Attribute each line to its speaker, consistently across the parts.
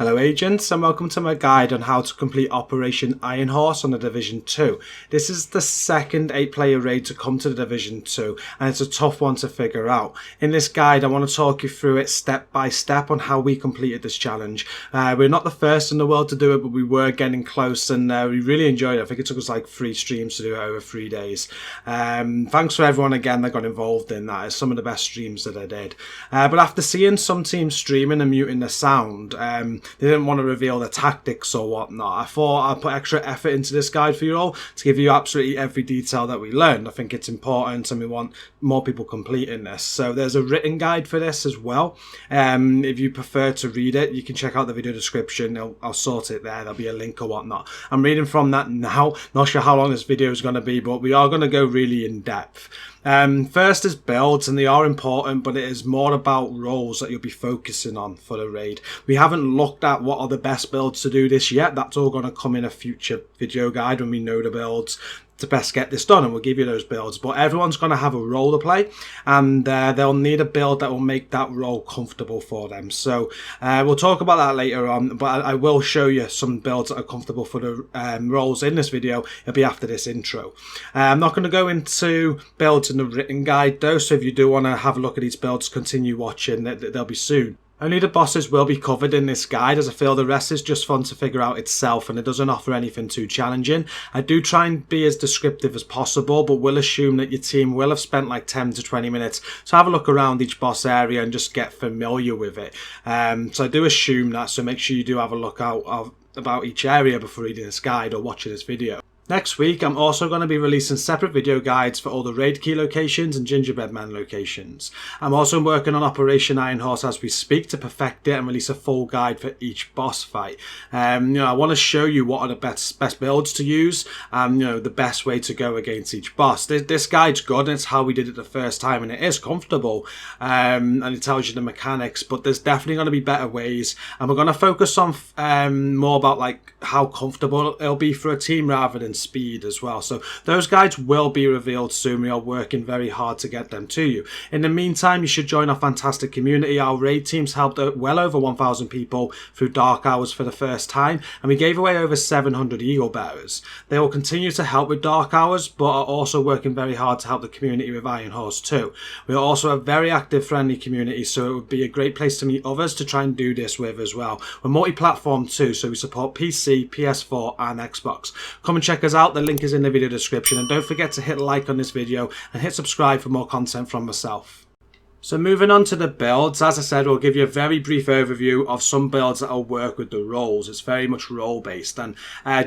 Speaker 1: Hello agents, and welcome to my guide on how to complete Operation Iron Horse on the Division 2. This is the second 8-player raid to come to the Division 2, and it's a tough one to figure out. In this guide I want to talk you through it step by step on how we completed this challenge. We're not the first in the world to do it, but we were getting close, and we really enjoyed it. I think it took us like 3 streams to do it over 3 days. Thanks for everyone again that got involved in that. It's some of the best streams that I did. But after seeing some teams streaming and muting the sound, they didn't want to reveal the tactics or whatnot. I thought I'd put extra effort into this guide for you all to give you absolutely every detail that we learned. I think it's important and we want more people completing this. So there's a written guide for this as well. If you prefer to read it, you can check out the video description. I'll sort it there. There'll be a link or whatnot. I'm reading from that now. Not sure how long this video is going to be, but we are going to go really in depth. First is builds, and they are important, but it is more about roles that you'll be focusing on for the raid. We haven't looked at what are the best builds to do this yet. That's all going to come in a future video guide when we know the builds to best get this done, and we'll give you those builds. But everyone's going to have a role to play, and they'll need a build that will make that role comfortable for them. So we'll talk about that later on, but I will show you some builds that are comfortable for the roles in this video. It'll be after this intro. I'm not going to go into builds in the written guide though, so if you do want to have a look at these builds, continue watching. They'll be soon. Only the bosses will be covered in this guide, as I feel the rest is just fun to figure out itself, and it doesn't offer anything too challenging. I do try and be as descriptive as possible, but we'll assume that your team will have spent like 10 to 20 minutes to have a look around each boss area and just get familiar with it. So I do assume that, so make sure you do have a look out about each area before reading this guide or watching this video. Next week, I'm also going to be releasing separate video guides for all the raid key locations and gingerbread man locations. I'm also working on Operation Iron Horse as we speak to perfect it and release a full guide for each boss fight. I want to show you what are the best builds to use and the best way to go against each boss. This guide's good, and it's how we did it the first time, and it is comfortable, and it tells you the mechanics, but there's definitely going to be better ways, and we're going to focus on more about like how comfortable it'll be for a team rather than speed as well. So those guides will be revealed soon. We are working very hard to get them to you. In the meantime, you should join our fantastic community. Our raid teams helped well over 1,000 people through dark hours for the first time, and we gave away over 700 eagle bearers. They will continue to help with dark hours, but are also working very hard to help the community with Iron Horse too. We are also a very active, friendly community, so it would be a great place to meet others to try and do this with as well. We're multi-platform too, so we support PC, PS4 and Xbox. Come and check us out. The link is in the video description, and don't forget to hit like on this video and hit subscribe for more content from myself. So moving on to the builds, as I said, we'll give you a very brief overview of some builds that will work with the roles. It's very much role based, and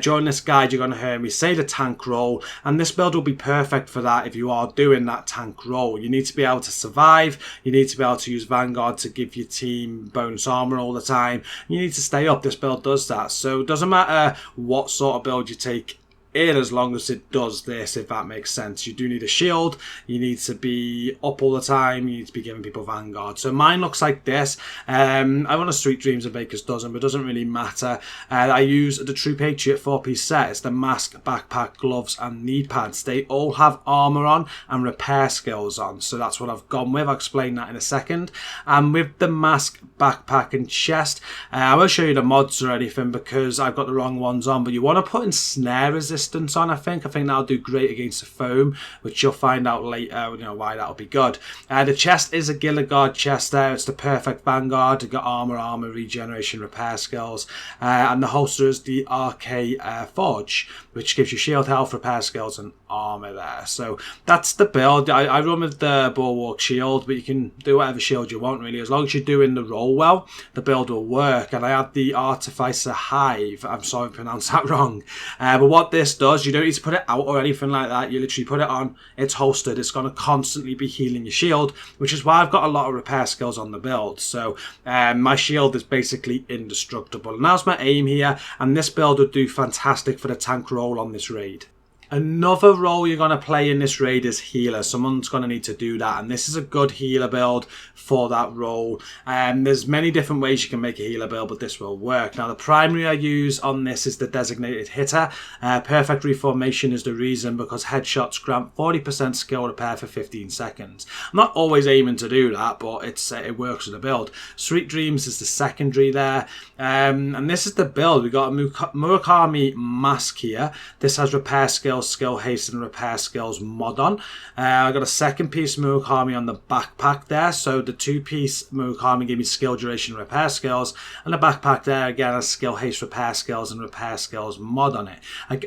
Speaker 1: during this guide you're going to hear me say the tank role, and this build will be perfect for that. If you are doing that tank role, you need to be able to survive, you need to be able to use Vanguard to give your team bonus armor all the time, you need to stay up. This build does that, so it doesn't matter what sort of build you take in, as long as it does this, if that makes sense. You do need a shield, you need to be up all the time, you need to be giving people Vanguard. So mine looks like this. I run a Street Dreams and Baker's Dozen, but it doesn't really matter. I use the True Patriot 4-piece set. It's the mask, backpack, gloves and knee pads. They all have armor on and repair skills on, so that's what I've gone with. I'll explain that in a second. And with the mask, backpack and chest, I won't show you the mods or anything because I've got the wrong ones on, but you want to put in snare resistance on. I think that'll do great against the foam, which you'll find out later why that'll be good. The chest is a Gilligard chest there. It's the perfect Vanguard. You've got armor, regeneration, repair skills, and the holster is the RK Forge, which gives you shield health, repair skills and armor there. So that's the build. I run with the Bulwark shield, but you can do whatever shield you want really, as long as you're doing the role well. The build will work. And I have the Artificer Hive. I'm sorry I pronounced that wrong, but what this does, you don't need to put it out or anything like that. You literally put it on, it's holstered, it's going to constantly be healing your shield, which is why I've got a lot of repair skills on the build. So my shield is basically indestructible, and that's my aim here, and this build would do fantastic for the tank role on this raid. Another role you're going to play in this raid is healer. Someone's going to need to do that, and this is a good healer build for that role. There's many different ways you can make a healer build, but this will work. Now, the primary I use on this is the designated hitter. Perfect reformation is the reason, because headshots grant 40% skill repair for 15 seconds. I'm not always aiming to do that, but it works with the build. Sweet Dreams is the secondary there, and this is the build. We got a Murakami mask here. This has repair skills, skill haste, and repair skills mod on. I got a second piece Murakami on the backpack there, so the 2-piece Murakami gave me skill duration and repair skills, and the backpack there again has skill haste, repair skills, and repair skills mod on it.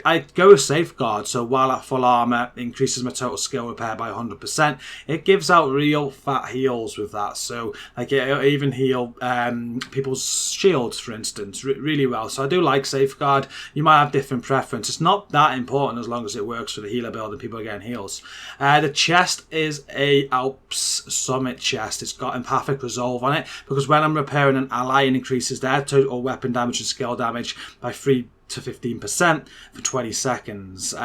Speaker 1: I go with safeguard, so while at full armor increases my total skill repair by 100%, it gives out real fat heals with that, so like it even heal people's shields, for instance, really well. So I do like safeguard. You might have different preference. It's not that important as long as it works for the healer build and people are getting heals. The chest is a Alps Summit chest. It's got empathic resolve on it, because when I'm repairing an ally, it increases their total weapon damage and skill damage by 3 to 15% for 20 seconds.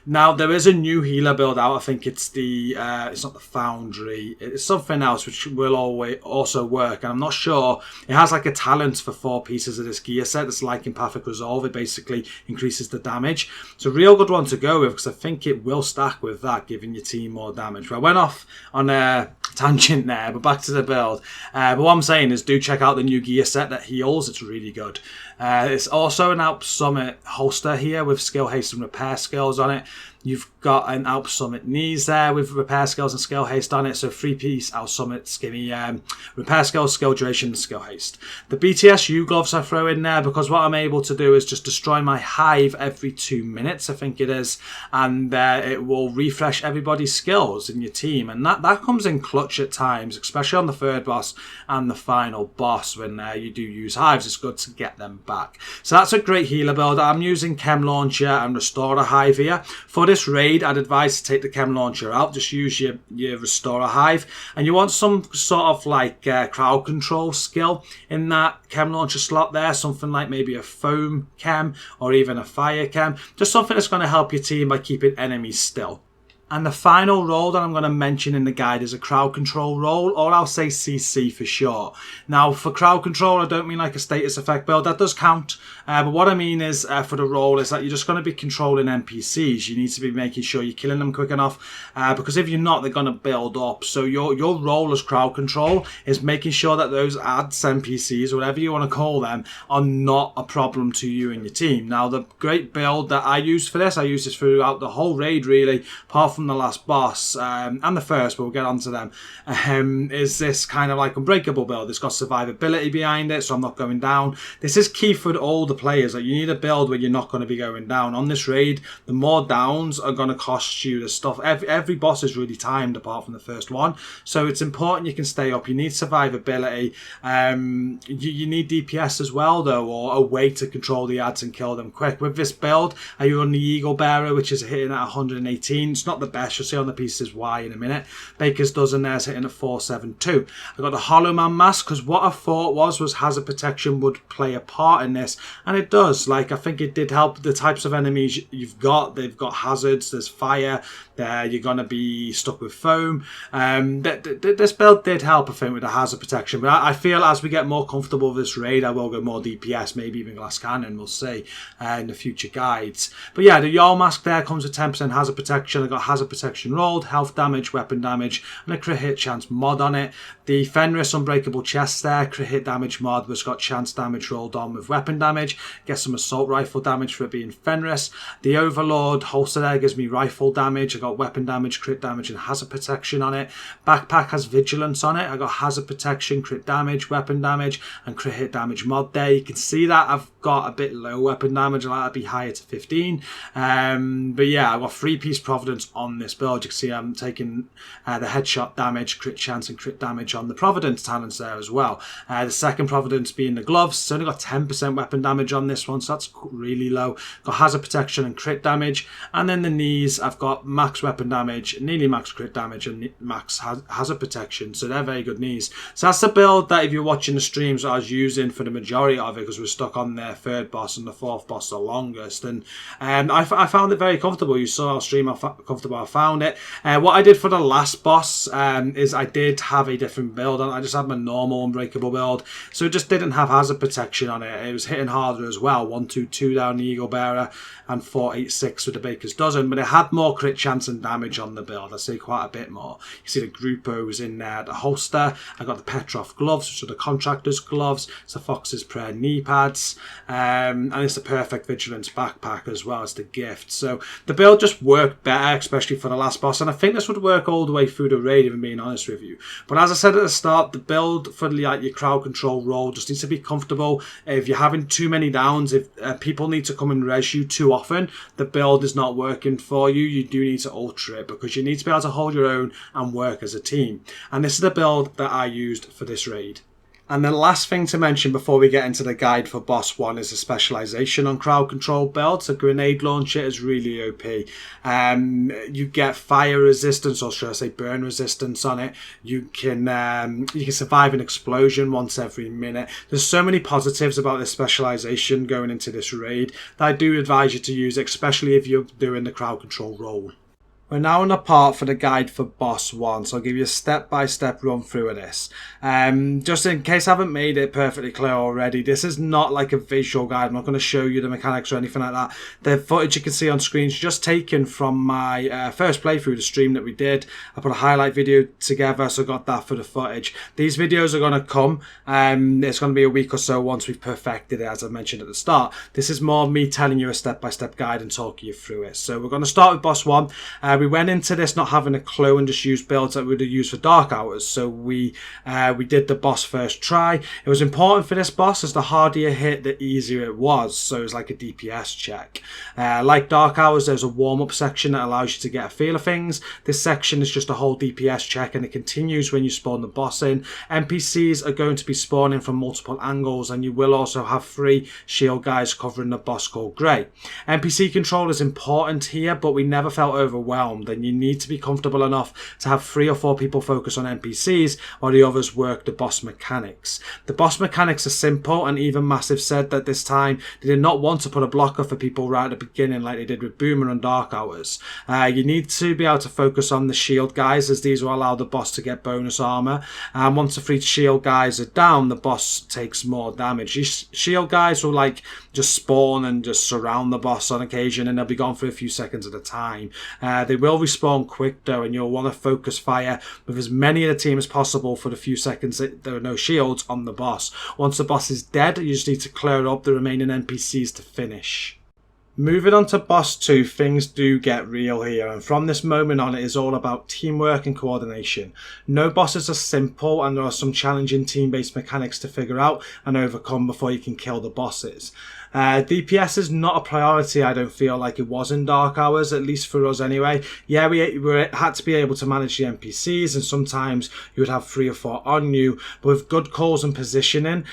Speaker 1: Now there is a new healer build out. I think it's the it's not the Foundry, it's something else which will always also work, and I'm not sure. It has like a talent for 4 pieces of this gear set that's like empathic resolve. It basically increases the damage. It's a real good one to go with, because I think it will stack with that, giving your team more damage. But I went off on a tangent there, but back to the build. But what I'm saying is, do check out the new gear set that heals. It's really good. It's also an Alps Summit holster here with skill haste and repair skills on it. You've got an Alps Summit knees there with repair skills and skill haste on it. So 3-piece Alps Summit skinny repair skills, skill duration, and skill haste. The BTS U gloves I throw in there because what I'm able to do is just destroy my hive every 2 minutes, I think it is. And it will refresh everybody's skills in your team. And that comes in clutch at times, especially on the third boss and the final boss when you do use hives. It's good to get them back. So that's a great healer build. I'm using Chem Launcher and Restorer Hive here. For this raid, I'd advise to take the Chem Launcher out. Just use your Restorer Hive. And you want some sort of like crowd control skill in that Chem Launcher slot there. Something like maybe a Foam Chem or even a Fire Chem. Just something that's going to help your team by keeping enemies still. And the final role that I'm going to mention in the guide is a crowd control role, or I'll say CC for short. Now, for crowd control, I don't mean like a status effect build. That does count. But what I mean is, for the role, is that you're just going to be controlling NPCs. You need to be making sure you're killing them quick enough. Because if you're not, they're going to build up. So your role as crowd control is making sure that those ads, NPCs, whatever you want to call them, are not a problem to you and your team. Now, the great build that I use for this, I use this throughout the whole raid, really, apart from the last boss and the first, but we'll get onto them, is this kind of like unbreakable build. It's got survivability behind it, so I'm not going down. This is key for all the players. Like, you need a build where you're not going to be going down. On this raid, the more downs are going to cost you the stuff. Every boss is really timed apart from the first one, so it's important you can stay up. You need survivability. You need DPS as well, though, or a way to control the ads and kill them quick. With this build, I run the Eagle Bearer, which is hitting at 118. It's not the best. You'll see on the pieces why in a minute. Baker's Dozen there is hitting at 472. I got the Hollow Man mask because what I thought was hazard protection would play a part in this, and it does. Like, I think it did help the types of enemies you've got. They've got hazards. There's fire. There you're gonna be stuck with foam. This build did help, I think, with the hazard protection. But I feel as we get more comfortable with this raid, I will go more DPS, maybe even glass cannon. We'll see in the future guides. But yeah, the Yarl mask there comes with 10% hazard protection. I got hazard protection rolled, health damage, weapon damage, and a crit hit chance mod on it. The Fenris unbreakable chest there, crit hit damage mod, was got chance damage rolled on with weapon damage. Get some assault rifle damage for it being Fenris. The Overlord holster there gives me rifle damage. I got weapon damage, crit damage, and hazard protection on it. Backpack has vigilance on it. I got hazard protection, crit damage, weapon damage, and crit hit damage mod there. You can see that I've got a bit low weapon damage. I like to be higher to 15. But yeah, I got 3-piece Providence on on this build. You can see I'm taking the headshot damage, crit chance and crit damage on the Providence talents there as well. The second Providence being the gloves. It's only got 10% weapon damage on this one, so that's really low. Got hazard protection and crit damage. And then the knees, I've got max weapon damage, nearly max crit damage and max hazard protection, so they're very good knees. So that's the build that if you're watching the streams I was using for the majority of it, because we're stuck on their third boss and the fourth boss the longest, and I found it very comfortable. You saw our stream how comfortable I found it. What I did for the last boss is I did have a different build on. I just had my normal unbreakable build, so it just didn't have hazard protection on it. It was hitting harder as well, 122 down the Eagle Bearer and 486 with the Baker's Dozen, but it had more crit chance and damage on the build. I'd say quite a bit more. You see the Gruppos in there, the holster. I got the Petrov gloves, which are the contractor's gloves. It's the Fox's Prayer knee pads, and it's the Perfect Vigilance backpack as well as the gift. So the build just worked better, especially for the last boss, and I think this would work all the way through the raid, if I'm being honest with you. But as I said at the start, the build for your crowd control role just needs to be comfortable. If you're having too many downs, if people need to come and res you too often, the build is not working for you. You do need to alter it, because you need to be able to hold your own and work as a team. And this is the build that I used for this raid. And the last thing to mention before we get into the guide for boss 1 is the specialization on crowd control builds. A grenade launcher is really OP. You get fire resistance, or should I say burn resistance on it. You can survive an explosion once every minute. There's so many positives about this specialization going into this raid that I do advise you to use, especially if you're doing the crowd control role. We're now on the part for the guide for boss 1, so I'll give you a step-by-step run through of this. Just in case I haven't made it perfectly clear already, this is not like a visual guide. I'm not going to show you the mechanics or anything like that. The footage you can see on screen is just taken from my first playthrough, the stream that we did. I put a highlight video together, so I got that for the footage. These videos are going to come. It's going to be a week or so once we've perfected it, as I mentioned at the start. This is more me telling you a step-by-step guide and talking you through it. So we're going to start with boss 1. We went into this not having a clue and just used builds that we would have used for Dark Hours. So we did the boss first try. It was important for this boss, as the harder you hit, the easier it was. So it was like a DPS check. Like Dark Hours, there's a warm-up section that allows you to get a feel of things. This section is just a whole DPS check, and it continues when you spawn the boss in. NPCs are going to be spawning from multiple angles, and you will also have 3 shield guys covering the boss called Grey. NPC control is important here, but we never felt overwhelmed, and you need to be comfortable enough to have 3 or 4 people focus on NPCs while the others work the boss mechanics. The boss mechanics are simple, and even Massive said that this time they did not want to put a blocker for people right at the beginning like they did with Boomer and Dark Hours. You need to be able to focus on the shield guys, as these will allow the boss to get bonus armor, and once the 3 shield guys are down, the boss takes more damage. These shield guys will like just spawn and just surround the boss on occasion, and they'll be gone for a few seconds at a time. They will respawn quick though, and you'll want to focus fire with as many of the team as possible for the few seconds that there are no shields on the boss. Once the boss is dead, you just need to clear up the remaining NPCs to finish. Moving on to boss 2, things do get real here, and from this moment on it is all about teamwork and coordination. No bosses are simple, and there are some challenging team-based mechanics to figure out and overcome before you can kill the bosses. DPS is not a priority, I don't feel like it was in Dark Hours, at least for us anyway. Yeah, we had to be able to manage the NPCs, and sometimes you would have 3 or 4 on you, but with good calls and positioning,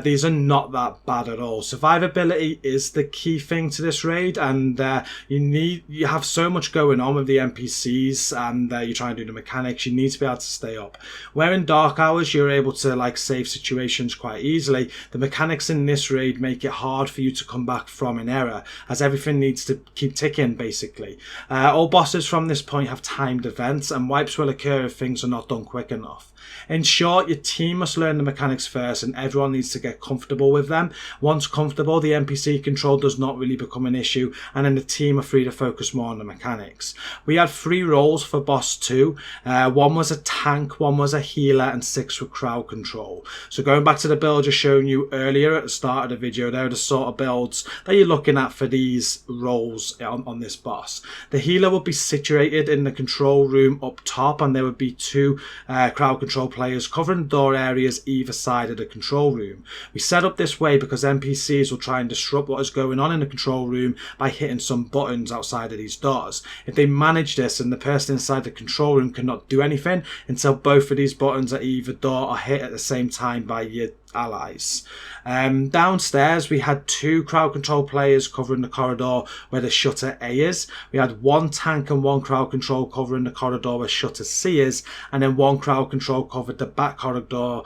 Speaker 1: these are not that bad at all. Survivability is the key thing to this raid, and you have so much going on with the NPCs, and you try and do the mechanics. You need to be able to stay up. Where in Dark Hours you're able to like save situations quite easily, the mechanics in this raid make it hard for you to come back from an error, as everything needs to keep ticking basically. All bosses from this point have timed events, and wipes will occur if things are not done quick enough. In short, your team must learn the mechanics first, and everyone needs to get comfortable with them. Once comfortable, the NPC control does not really become an issue, and then the team are free to focus more on the mechanics. We had 3 roles for boss 2. 1 was a tank, 1 was a healer, and 6 were crowd control. So going back to the build just shown you earlier at the start of the video, there are the sort sort of builds that you're looking at for these roles on this boss. The healer will be situated in the control room up top, and there would be two crowd control players covering door areas either side of the control room. We set up this way because NPCs will try and disrupt what is going on in the control room by hitting some buttons outside of these doors. If they manage this, and the person inside the control room cannot do anything until both of these buttons at either door are hit at the same time by your allies. Downstairs we had two crowd control players covering the corridor where the shutter A is. We had one tank and one crowd control covering the corridor where shutter C is, and then one crowd control covered the back corridor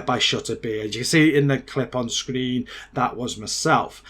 Speaker 1: by shutter B. As you can see in the clip on screen, that was myself.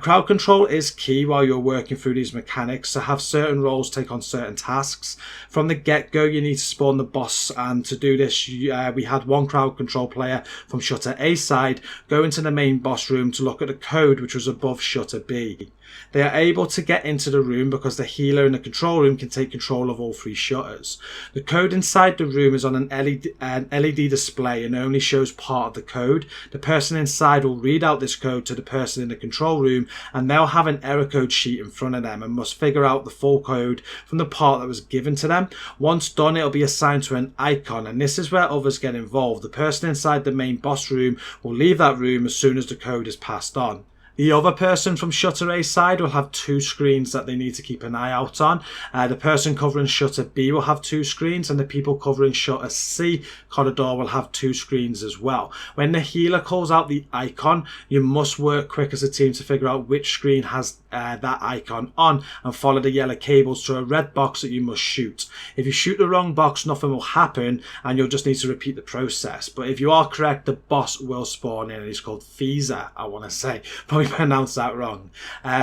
Speaker 1: Crowd control is key while you're working through these mechanics, so have certain roles take on certain tasks. From the get-go you need to spawn the boss, and to do this we had one crowd control player from shutter A side go into the main boss room to look at the code which was above shutter B. They are able to get into the room because the healer in the control room can take control of all three shutters. The code inside the room is on an LED display and only shows part of the code. The person inside will read out this code to the person in the control room, and they'll have an error code sheet in front of them and must figure out the full code from the part that was given to them. Once done, it'll be assigned to an icon, and this is where others get involved. The person inside the main boss room will leave that room as soon as the code is passed on. The other person from shutter A side will have two screens that they need to keep an eye out on. The person covering shutter B will have two screens, and the people covering shutter C corridor will have two screens as well. When the healer calls out the icon, you must work quick as a team to figure out which screen has that icon on and follow the yellow cables to a red box that you must shoot. If you shoot the wrong box, nothing will happen and you'll just need to repeat the process. But if you are correct, the boss will spawn in, and he's called Fieser, I want to say. Probably pronounced that wrong.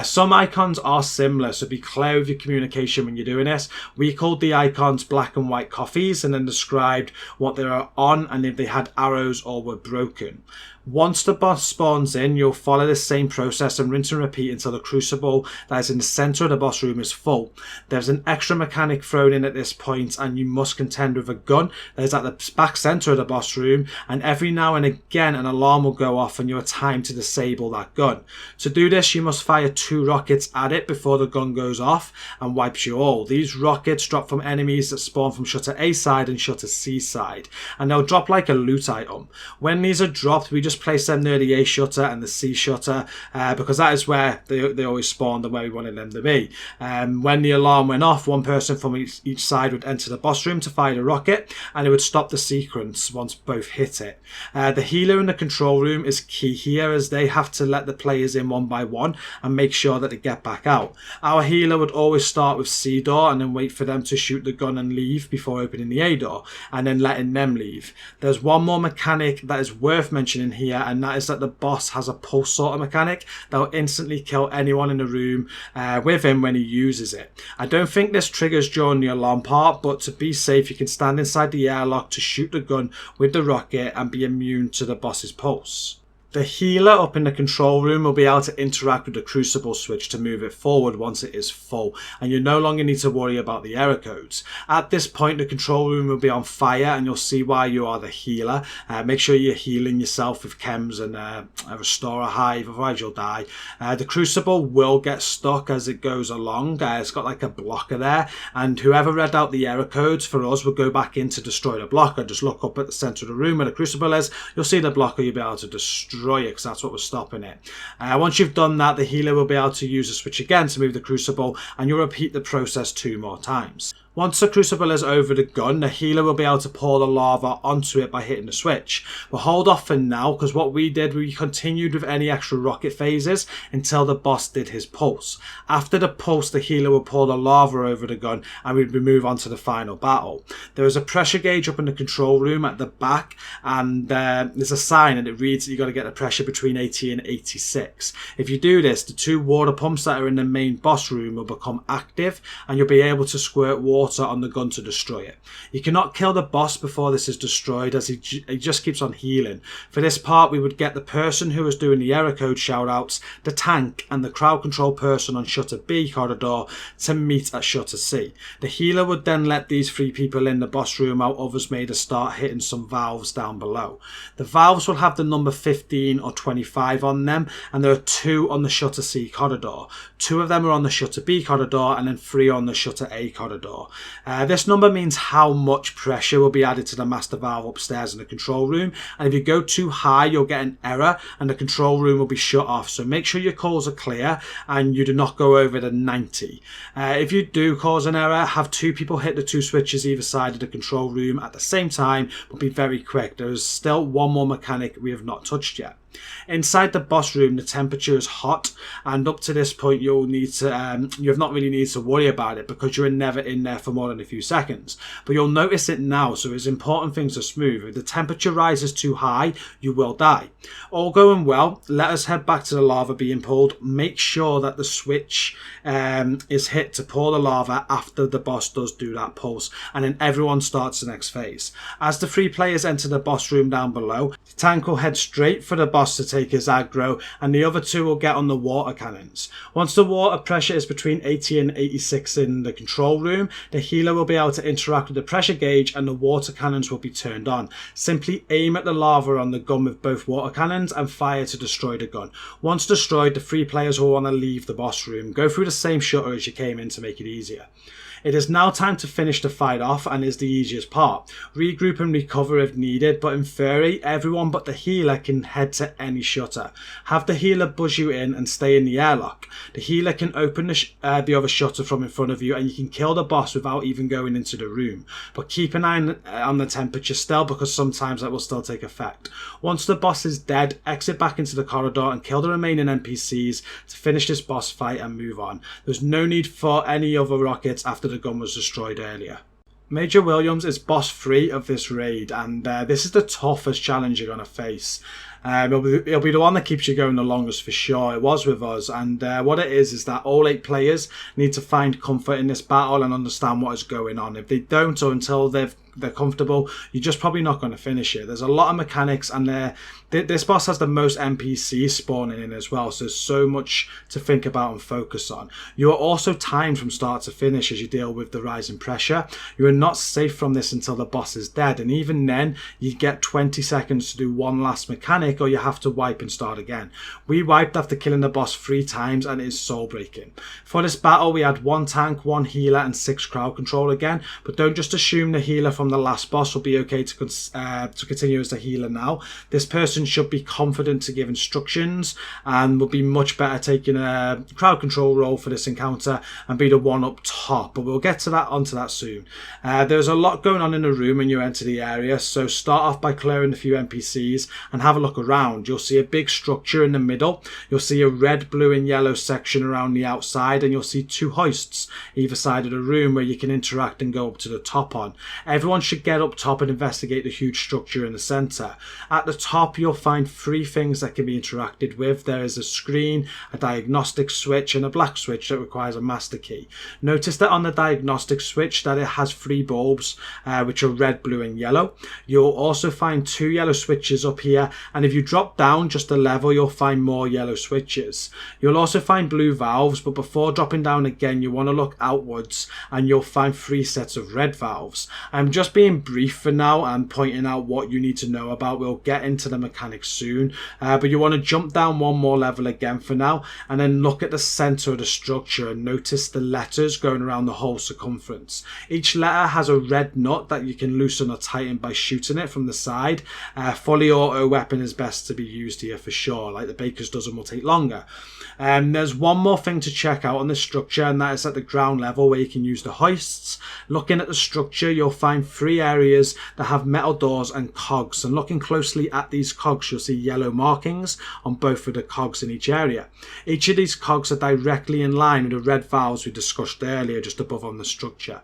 Speaker 1: Some icons are similar, so be clear with your communication when you're doing this. We called the icons black and white coffees and then described what they are on and if they had arrows or were broken. Once the boss spawns in, you'll follow the same process and rinse and repeat until the crucible that is in the center of the boss room is full. There's an extra mechanic thrown in at this point, and you must contend with a gun that is at the back center of the boss room, and every now and again an alarm will go off and you are timed to disable that gun. To do this, you must fire 2 rockets at it before the gun goes off and wipes you all. These rockets drop from enemies that spawn from shutter A side and shutter C side, and they'll drop like a loot item. When these are dropped, we just place them near the A shutter and the C shutter because that is where they always spawned and where we wanted them to be. When the alarm went off, one person from each side would enter the boss room to fire the rocket, and it would stop the sequence once both hit it. The healer in the control room is key here, as they have to let the players in one by one and make sure that they get back out. Our healer would always start with C door and then wait for them to shoot the gun and leave before opening the A door and then letting them leave. There's one more mechanic that is worth mentioning here, and that is that the boss has a pulse sort of mechanic that will instantly kill anyone in the room with him when he uses it. I don't think this triggers during the alarm part, but to be safe you can stand inside the airlock to shoot the gun with the rocket and be immune to the boss's pulse. The healer up in the control room will be able to interact with the crucible switch to move it forward once it is full, and you no longer need to worry about the error codes. At this point the control room will be on fire, and you'll see why you are the healer. Make sure you're healing yourself with chems and restore a hive, otherwise you'll die. The crucible will get stuck as it goes along. It's got like a blocker there, and whoever read out the error codes for us will go back in to destroy the blocker. Just look up at the center of the room where the crucible is, you'll see the blocker, you'll be able to destroy it because that's what was stopping it. Once you've done that, the healer will be able to use the switch again to move the crucible, and you'll repeat the process 2 more times. Once the crucible is over the gun, the healer will be able to pour the lava onto it by hitting the switch. But hold off for now, because what we did, we continued with any extra rocket phases until the boss did his pulse. After the pulse, the healer will pour the lava over the gun and we'd move on to the final battle. There is a pressure gauge up in the control room at the back, and there's a sign and it reads that you've got to get the pressure between 80 and 86. If you do this, the 2 water pumps that are in the main boss room will become active and you'll be able to squirt water water on the gun to destroy it. You cannot kill the boss before this is destroyed, as he just keeps on healing. For this part, we would get the person who was doing the error code shoutouts, the tank, and the crowd control person on shutter B corridor to meet at shutter C. The healer would then let these 3 people in the boss room while others made a start hitting some valves down below. The valves will have the number 15 or 25 on them, and there are 2 on the shutter C corridor. 2 of them are on the shutter B corridor, and then 3 on the shutter A corridor. This number means how much pressure will be added to the master valve upstairs in the control room, and if you go too high you'll get an error and the control room will be shut off. So make sure your calls are clear and you do not go over the 90. If you do cause an error, have 2 people hit the 2 switches either side of the control room at the same time, but be very quick. There is still one more mechanic we have not touched yet. Inside the boss room, the temperature is hot, and up to this point you have not really needed to worry about it because you're never in there for more than a few seconds. But you'll notice it now, so it's important things are smooth. If the temperature rises too high, you will die. All going well, let us head back to the lava being pulled. Make sure that the switch is hit to pour the lava after the boss does do that pulse, and then everyone starts the next phase. As the 3 players enter the boss room down below, the tank will head straight for the boss to take his aggro, and the other 2 will get on the water cannons. Once the water pressure is between 80 and 86 in the control room, the healer will be able to interact with the pressure gauge and the water cannons will be turned on. Simply aim at the lava on the gun with both water cannons and fire to destroy the gun. Once destroyed, the 3 players will want to leave the boss room. Go through the same shutter as you came in to make it easier. It is now time to finish the fight off, and is the easiest part. Regroup and recover if needed, but in theory, everyone but the healer can head to any shutter. Have the healer buzz you in and stay in the airlock. The healer can open the other shutter from in front of you, and you can kill the boss without even going into the room. But keep an eye on the temperature still, because sometimes that will still take effect. Once the boss is dead, exit back into the corridor and kill the remaining NPCs to finish this boss fight and move on. There's no need for any other rockets after the gun was destroyed earlier. Major Williams is boss 3 of this raid, and this is the toughest challenge you're going to face. It'll be the one that keeps you going the longest for sure. It was with us, and what it is that all 8 players need to find comfort in this battle and understand what is going on. If they don't, or until they're comfortable, you're just probably not going to finish it. There's a lot of mechanics, and this boss has the most NPCs spawning in as well, so there's so much to think about and focus on. You are also timed from start to finish as you deal with the rising pressure. You are not safe from this until the boss is dead, and even then you get 20 seconds to do one last mechanic, or you have to wipe and start again. We wiped after killing the boss 3 times, and it is soul breaking. For this battle we had 1 tank, 1 healer and 6 crowd control again, but don't just assume the healer from the last boss will be okay to continue as the healer now. This person should be confident to give instructions and will be much better taking a crowd control role for this encounter and be the one up top, but we'll get to onto that soon. There's a lot going on in the room when you enter the area, so start off by clearing a few NPCs and have a look around. You'll see a big structure in the middle, you'll see a red, blue and yellow section around the outside, and you'll see 2 hoists either side of the room where you can interact and go up to the top on. Everyone should get up top and investigate the huge structure in the center. At the top you'll find 3 things that can be interacted with. There is a screen, a diagnostic switch and a black switch that requires a master key. Notice that on the diagnostic switch that it has 3 bulbs which are red, blue and yellow. You'll also find 2 yellow switches up here, and if you drop down just a level you'll find more yellow switches. You'll also find blue valves, but before dropping down again you want to look outwards and you'll find 3 sets of red valves. I'm just being brief for now and pointing out what you need to know about. We'll get into the mechanics soon, but you want to jump down 1 more level again for now, and then look at the center of the structure and notice the letters going around the whole circumference. Each letter has a red nut that you can loosen or tighten by shooting it from the side. Fully auto weapon is best to be used here for sure, like the baker's dozen will take longer. There's one more thing to check out on this structure, and that is at the ground level where you can use the hoists. Looking at the structure you'll find 3 areas that have metal doors and cogs, and looking closely at these cogs you'll see yellow markings on both of the cogs in each area. Each of these cogs are directly in line with the red valves we discussed earlier just above on the structure.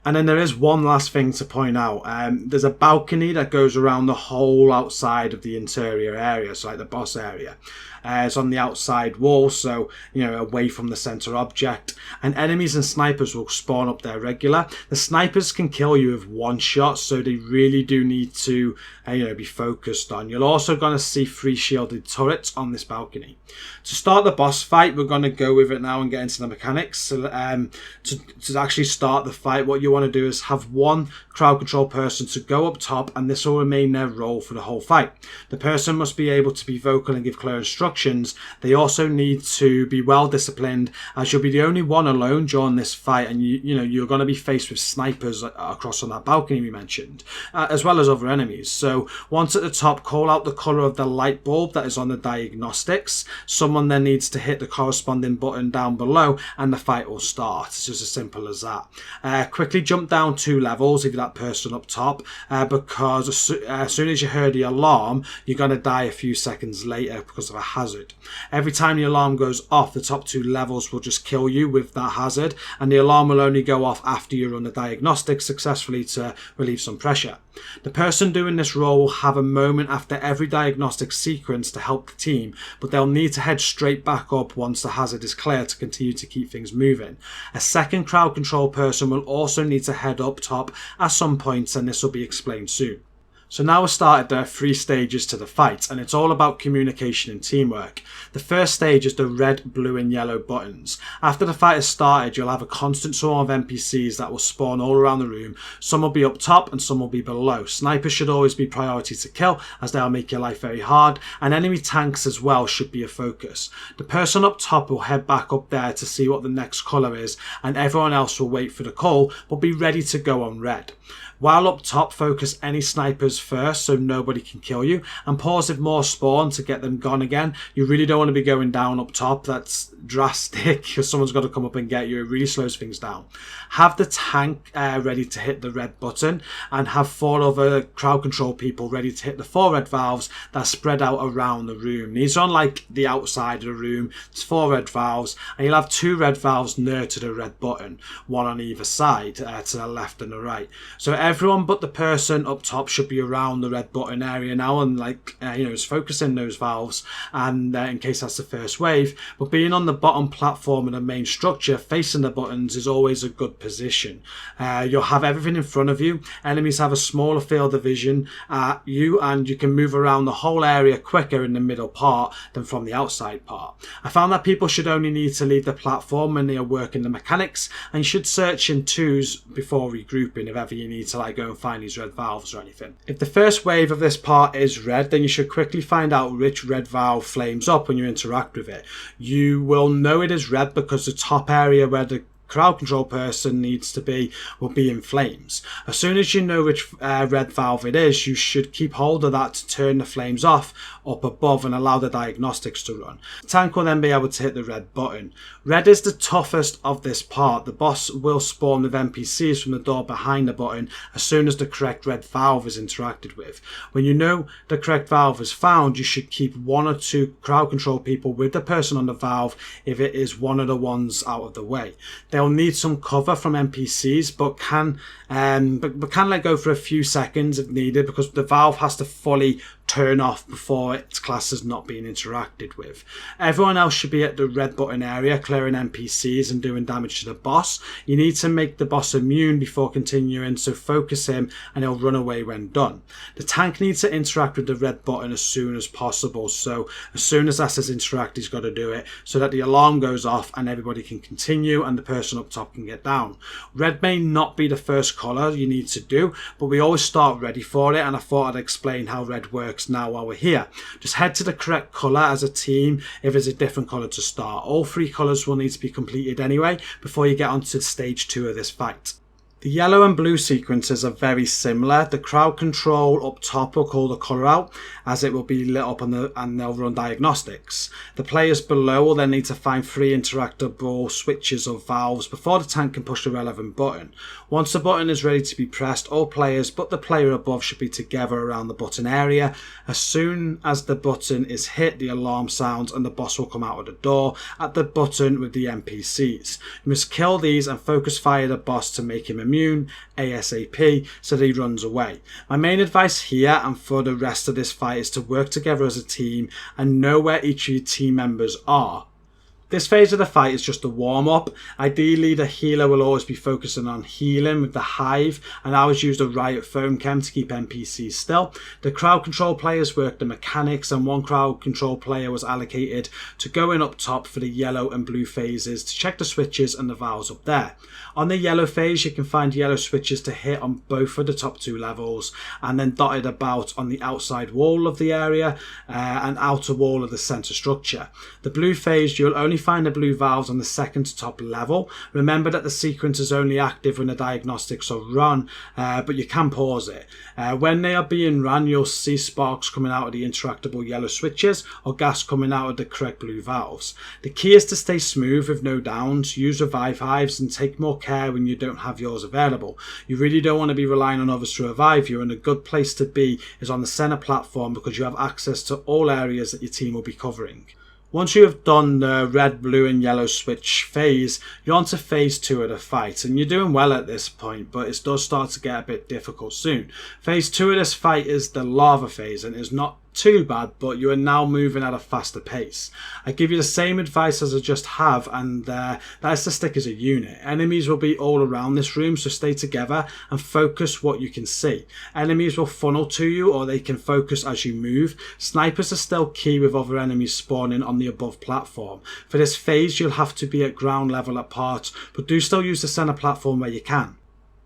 Speaker 1: And then there is one last thing to point out. There's a balcony that goes around the whole outside of the interior area, so like the boss area. is on the outside wall, so away from the center object, and enemies and snipers will spawn up there regular. The snipers can kill you with one shot, so they really do need to be focused on. You're also going to see 3 shielded turrets on this balcony. To start the boss fight, we're going to go with it now and get into the mechanics. So to actually start the fight, what you want to do is have one crowd control person to go up top, and this will remain their role for the whole fight. The person must be able to be vocal and give clear instructions. They also need to be well disciplined, as you'll be the only one alone during this fight, and you're going to be faced with snipers across on that balcony we mentioned, as well as other enemies. So once at the top, call out the color of the light bulb that is on the diagnostics. Someone then needs to hit the corresponding button down below and the fight will start. It's just as simple as that. Quickly jump down 2 levels if you're that person up top, because as soon as you hear the alarm, you're going to die a few seconds later because of a hazard. Every time the alarm goes off, the top 2 levels will just kill you with that hazard, and the alarm will only go off after you run the diagnostics successfully to relieve some pressure. The person doing this role will have a moment after every diagnostic sequence to help the team, but they'll need to head straight back up once the hazard is clear to continue to keep things moving. A second crowd control person will also need to head up top at some points, and this will be explained soon. So now we've started the 3 stages to the fight, and it's all about communication and teamwork. The first stage is the red, blue and yellow buttons. After the fight has started, you'll have a constant swarm of NPCs that will spawn all around the room. Some will be up top and some will be below. Snipers should always be priority to kill, as they'll make your life very hard, and enemy tanks as well should be a focus. The person up top will head back up there to see what the next colour is, and everyone else will wait for the call but be ready to go on red. While up top, focus any snipers first so nobody can kill you, and pause if more spawn to get them gone again. You really don't want to be going down up top. That's drastic because someone's got to come up and get you. It really slows things down. Have the tank ready to hit the red button, and have 4 other crowd control people ready to hit the 4 red valves that are spread out around the room. These are on like the outside of the room. There's 4 red valves, and you'll have 2 red valves near to the red button, one on either side, to the left and the right. So everyone but the person up top should be around the red button area now, and is focusing those valves, and in case that's the first wave. But being on the bottom platform in the main structure facing the buttons is always a good position. You'll have everything in front of you. Enemies have a smaller field of vision at you, and you can move around the whole area quicker in the middle part than from the outside part. I found that people should only need to leave the platform when they are working the mechanics, and you should search in twos before regrouping if ever you need to go and find these red valves or anything. If the first wave of this part is red, then you should quickly find out which red valve flames up when you interact with it. You will know it is red because the top area where the crowd control person needs to be will be in flames. As soon as you know which red valve it is, you should keep hold of that to turn the flames off up above and allow the diagnostics to run. The tank will then be able to hit the red button. Red is the toughest of this part. The boss will spawn with NPCs from the door behind the button as soon as the correct red valve is interacted with. When you know the correct valve is found, you should keep 1 or 2 crowd control people with the person on the valve if it is one of the ones out of the way. They'll need some cover from NPCs, but can let go for a few seconds if needed, because the valve has to fully turn off before its class is not being interacted with. Everyone else should be at the red button area clearing NPCs and doing damage to the boss. You need to make the boss immune before continuing, so focus him and he'll run away when done. The tank needs to interact with the red button as soon as possible, so as soon as that says interact, he's got to do it so that the alarm goes off and everybody can continue and the person up top can get down. Red may not be the first colour you need to do, but we always start ready for it, and I thought I'd explain how red works now while we're here. Just head to the correct colour as a team if there's a different colour to start. All 3 colours will need to be completed anyway before you get onto stage 2 of this fight. The yellow and blue sequences are very similar. The crowd control up top will call the colour out as it will be lit up and they'll run diagnostics. The players below will then need to find 3 interactable switches or valves before the tank can push the relevant button. Once the button is ready to be pressed, all players but the player above should be together around the button area. As soon as the button is hit, the alarm sounds and the boss will come out of the door at the button with the NPCs. You must kill these and focus fire the boss to make him immune. immune ASAP, so that he runs away. My main advice here and for the rest of this fight is to work together as a team and know where each of your team members are. This phase of the fight is just a warm-up. Ideally, the healer will always be focusing on healing with the hive, and I always use the riot foam chem to keep NPCs still. The crowd control players work the mechanics, and one crowd control player was allocated to going up top for the yellow and blue phases to check the switches and the valves up there. On the yellow phase, you can find yellow switches to hit on both of the top 2 levels, and then dotted about on the outside wall of the area and outer wall of the center structure. The blue phase, you'll only find the blue valves on the second to top level. Remember that the sequence is only active when the diagnostics are run, but you can pause it. When they are being run, you'll see sparks coming out of the interactable yellow switches or gas coming out of the correct blue valves. The key is to stay smooth with no downs, use revive hives, and take more care when you don't have yours available. You really don't want to be relying on others to revive you, and a good place to be is on the center platform because you have access to all areas that your team will be covering. Once you have done the red, blue and yellow switch phase, you're on to phase 2 of the fight, and you're doing well at this point, but it does start to get a bit difficult soon. Phase 2 of this fight is the lava phase, and it's not too bad, but you are now moving at a faster pace. I give you the same advice as I just have, and that is to stick as a unit. Enemies will be all around this room, so stay together and focus what you can see. Enemies will funnel to you, or they can focus as you move. Snipers are still key with other enemies spawning on the above platform. For this phase, you'll have to be at ground level apart, but do still use the center platform where you can.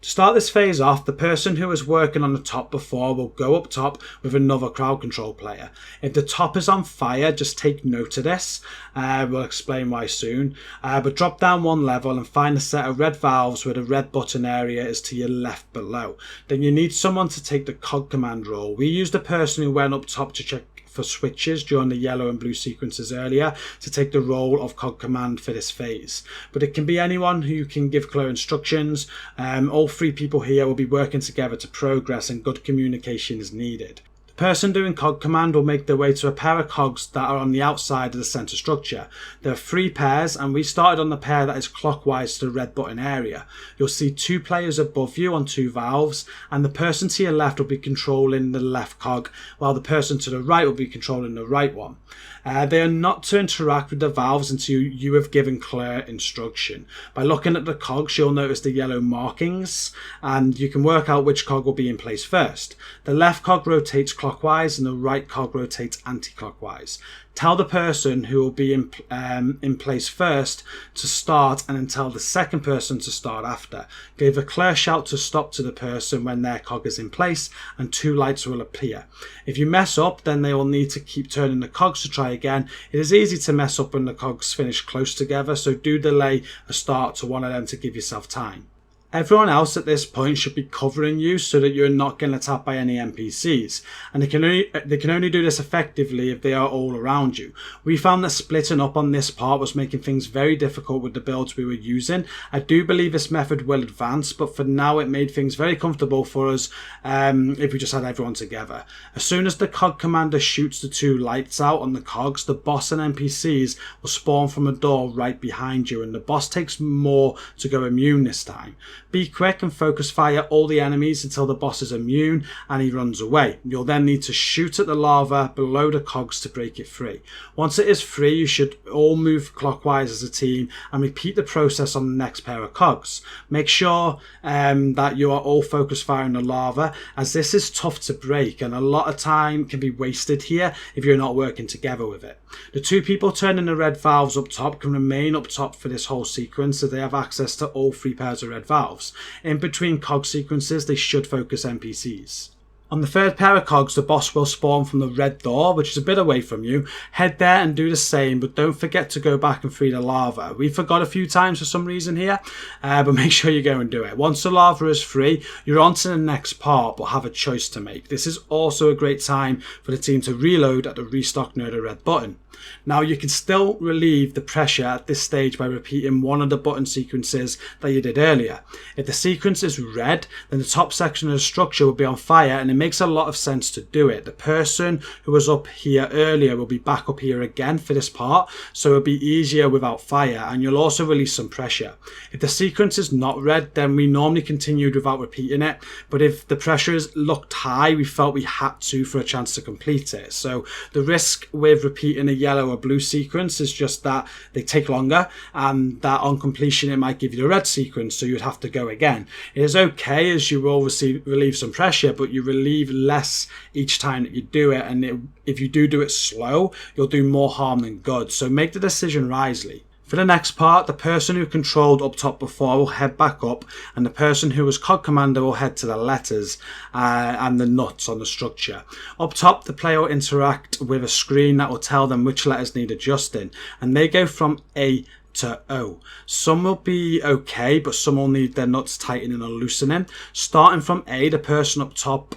Speaker 1: To start this phase off, the person who was working on the top before will go up top with another crowd control player. If the top is on fire, just take note of this. We'll explain why soon. But drop down 1 level and find a set of red valves where the red button area is to your left below. Then you need someone to take the COG command role. We used the person who went up top to check for switches during the yellow and blue sequences earlier to take the role of COG command for this phase, but it can be anyone who can give clear instructions. All 3 people here will be working together to progress, and good communication is needed. The person doing COG command will make their way to a pair of cogs that are on the outside of the center structure. There are 3 pairs, and we started on the pair that is clockwise to the red button area. You'll see 2 players above you on 2 valves, and the person to your left will be controlling the left cog, while the person to the right will be controlling the right one. They are not to interact with the valves until you have given clear instruction. By looking at the cogs, you'll notice the yellow markings, and you can work out which cog will be in place first. The left cog rotates clockwise and the right cog rotates anti-clockwise. Tell the person who will be in place first to start, and then tell the second person to start after. Give a clear shout to stop to the person when their cog is in place, and 2 lights will appear. If you mess up, then they will need to keep turning the cogs to try again. It is easy to mess up when the cogs finish close together, so do delay a start to one of them to give yourself time. Everyone else at this point should be covering you so that you're not getting attacked by any NPCs, and they can only do this effectively if they are all around you. We found that splitting up on this part was making things very difficult with the builds we were using. I do believe this method will advance, but for now it made things very comfortable for us if we just had everyone together. As soon as the COG commander shoots the 2 lights out on the cogs, the boss and NPCs will spawn from a door right behind you, and the boss takes more to go immune this time. Be quick and focus fire all the enemies until the boss is immune and he runs away. You'll then need to shoot at the lava below the cogs to break it free. Once it is free, you should all move clockwise as a team and repeat the process on the next pair of cogs. Make sure that you are all focus firing the lava, as this is tough to break and a lot of time can be wasted here if you're not working together with it. The 2 people turning the red valves up top can remain up top for this whole sequence, so they have access to all 3 pairs of red valves. In between cog sequences, they should focus NPCs. On the 3rd pair of cogs, the boss will spawn from the red door, which is a bit away from you. Head there and do the same, but don't forget to go back and free the lava. We forgot a few times for some reason here, but make sure you go and do it. Once the lava is free, you're on to the next part, but have a choice to make. This is also a great time for the team to reload at the restock near the red button. Now you can still relieve the pressure at this stage by repeating one of the button sequences that you did earlier. If the sequence is red, then the top section of the structure will be on fire and makes a lot of sense to do it. The person who was up here earlier will be back up here again for this part, so it'll be easier without fire, and you'll also release some pressure. If the sequence is not red, then we normally continued without repeating it, but if the pressures looked high, we felt we had to for a chance to complete it. So the risk with repeating a yellow or blue sequence is just that they take longer, and that on completion it might give you the red sequence, so you'd have to go again. It is okay, as you will relieve some pressure, but you relieve less each time that you do it, and if you do it slow, you'll do more harm than good. So make the decision wisely. For the next part, the person who controlled up top before will head back up, and the person who was COG commander will head to the letters and the nuts on the structure. Up top, the player will interact with a screen that will tell them which letters need adjusting, and they go from A to O. Some will be okay, but some will need their nuts tightening or loosening. Starting from A, the person up top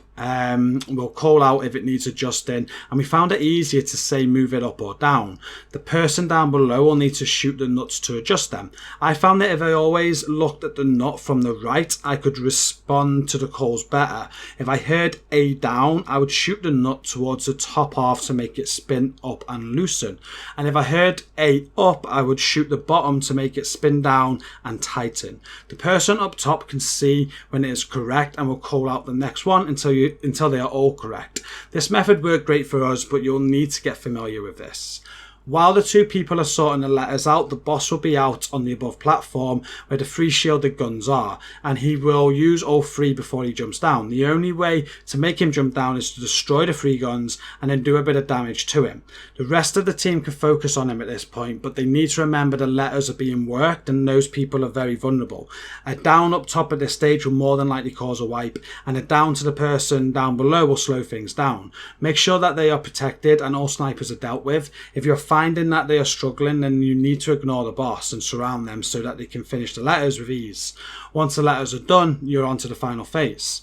Speaker 1: will call out if it needs adjusting, and we found it easier to say move it up or down. The person down below will need to shoot the nuts to adjust them. I found that if I always looked at the nut from the right, I could respond to the calls better. If I heard A down, I would shoot the nut towards the top half to make it spin up and loosen, and if I heard A up, I would shoot the bottom to make it spin down and tighten. The person up top can see when it is correct and will call out the next one until they are all correct. This method worked great for us, but you'll need to get familiar with this. While the two people are sorting the letters out, the boss will be out on the above platform where the 3 shielded guns are, and he will use all 3 before he jumps down. The only way to make him jump down is to destroy the 3 guns and then do a bit of damage to him. The rest of the team can focus on him at this point, but they need to remember the letters are being worked and those people are very vulnerable. A down up top at this stage will more than likely cause a wipe, and a down to the person down below will slow things down. Make sure that they are protected and all snipers are dealt with. If you're finding that they are struggling, then you need to ignore the boss and surround them so that they can finish the letters with ease. Once the letters are done, you're on to the final phase.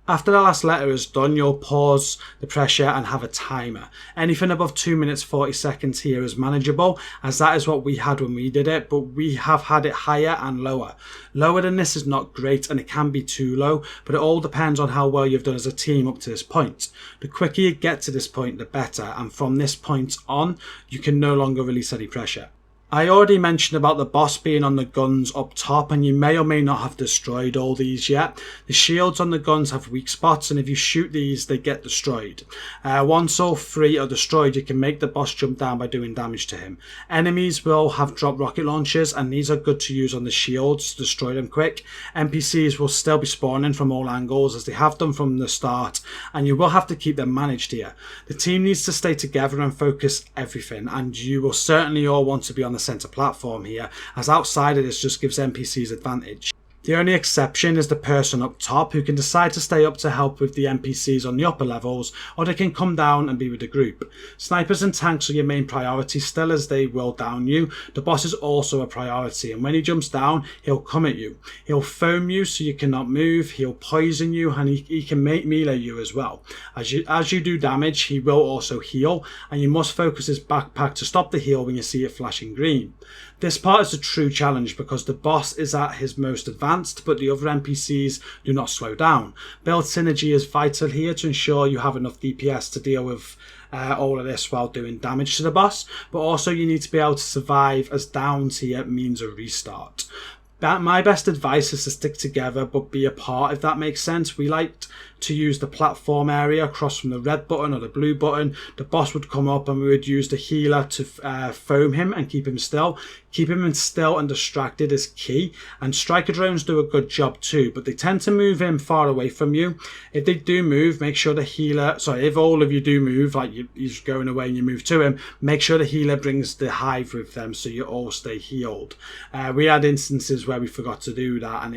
Speaker 1: After the last letter is done, you'll pause the pressure and have a timer. Anything above 2 minutes 40 seconds here is manageable, as that is what we had when we did it, but we have had it higher and lower. Lower than this is not great, and it can be too low, but it all depends on how well you've done as a team up to this point. The quicker you get to this point, the better, and from this point on, you can no longer release any pressure. I already mentioned about the boss being on the guns up top, and you may or may not have destroyed all these yet. The shields on the guns have weak spots, and if you shoot these, they get destroyed. Once all 3 are destroyed, you can make the boss jump down by doing damage to him. Enemies will have drop rocket launchers, and these are good to use on the shields to destroy them quick. NPCs will still be spawning from all angles, as they have done from the start, and you will have to keep them managed here. The team needs to stay together and focus everything, and you will certainly all want to be on the center platform here, as outside of this just gives NPCs advantage. The only exception is the person up top, who can decide to stay up to help with the NPCs on the upper levels, or they can come down and be with the group. Snipers and tanks are your main priority still, as they will down you. The boss is also a priority, and when he jumps down, he'll come at you. He'll foam you so you cannot move, he'll poison you, and he can melee you as well. As you do damage, he will also heal, and you must focus his backpack to stop the heal when you see it flashing green. This part is a true challenge because the boss is at his most advanced, but the other NPCs do not slow down. Build synergy is vital here to ensure you have enough DPS to deal with all of this while doing damage to the boss, but also you need to be able to survive, as downs here means a restart. My best advice is to stick together but be apart, if that makes sense. We liked to use the platform area across from the red button or the blue button. The boss would come up and we would use the healer to foam him and keep him still. Keeping him still and distracted is key, and striker drones do a good job too, but they tend to move him far away from you. If they do move, make sure the healer, if all of you do move, like he's going away and you move to him, make sure the healer brings the hive with them so you all stay healed. We had instances where we forgot to do that, and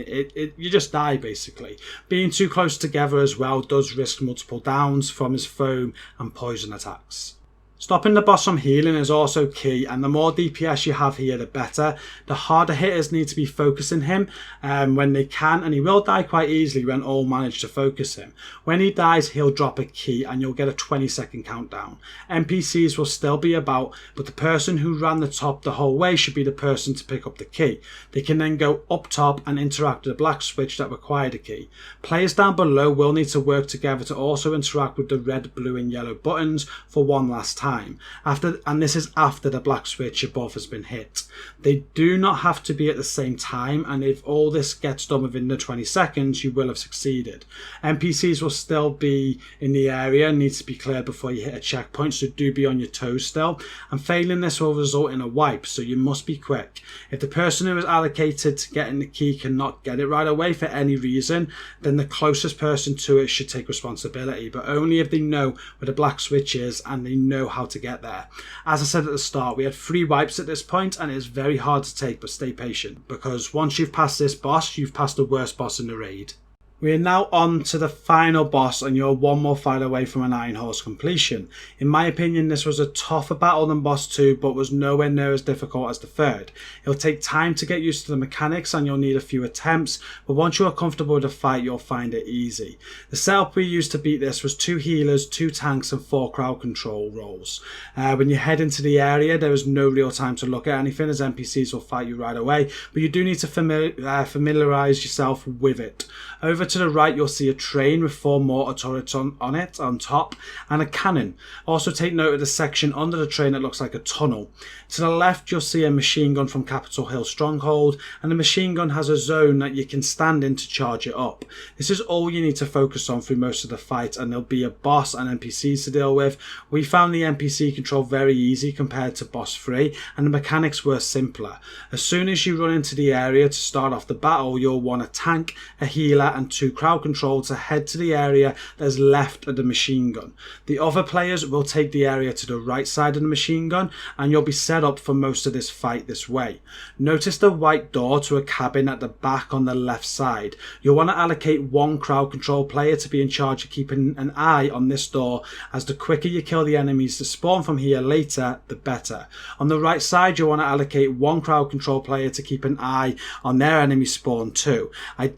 Speaker 1: you just die basically. Being too close together as well does risk multiple downs from his foam and poison attacks. Stopping the boss from healing is also key, and the more DPS you have here the better. The harder hitters need to be focusing him when they can, and he will die quite easily when all manage to focus him. When he dies, he'll drop a key and you'll get a 20-second countdown. NPCs will still be about, but the person who ran the top the whole way should be the person to pick up the key. They can then go up top and interact with the black switch that required a key. Players down below will need to work together to also interact with the red, blue and yellow buttons for one last time. And this is after the black switch above has been hit. They do not have to be at the same time, and if all this gets done within the 20 seconds, you will have succeeded. NPCs will still be in the area and needs to be cleared before you hit a checkpoint, so do be on your toes still, and failing this will result in a wipe, so you must be quick. If the person who is allocated to getting the key cannot get it right away for any reason, then the closest person to it should take responsibility, but only if they know where the black switch is and they know how to get there. As I said at the start, we had 3 wipes at this point, and it is very hard to take, but stay patient, because once you've passed this boss, you've passed the worst boss in the raid. We are now on to the final boss, and you're one more fight away from an Iron Horse completion. In my opinion, this was a tougher battle than boss 2, but was nowhere near as difficult as the third. It'll take time to get used to the mechanics and you'll need a few attempts, but once you are comfortable with the fight, you'll find it easy. The setup we used to beat this was 2 healers, 2 tanks and 4 crowd control roles. When you head into the area, there is no real time to look at anything, as NPCs will fight you right away, but you do need to familiarise yourself with it. Over to the right, you'll see a train with 4 mortar turrets on it on top and a cannon. Also take note of the section under the train that looks like a tunnel. To the left, you'll see a machine gun from Capitol Hill Stronghold, and the machine gun has a zone that you can stand in to charge it up. This is all you need to focus on through most of the fight, and there'll be a boss and NPCs to deal with. We found the NPC control very easy compared to boss 3, and the mechanics were simpler. As soon as you run into the area to start off the battle, you'll want a tank, a healer and 2 crowd control to head to the area that is left of the machine gun. The other players will take the area to the right side of the machine gun, and you'll be set up for most of this fight this way. Notice the white door to a cabin at the back on the left side. You'll want to allocate 1 crowd control player to be in charge of keeping an eye on this door, as the quicker you kill the enemies that spawn from here later, the better. On the right side, you'll want to allocate 1 crowd control player to keep an eye on their enemy spawn too. I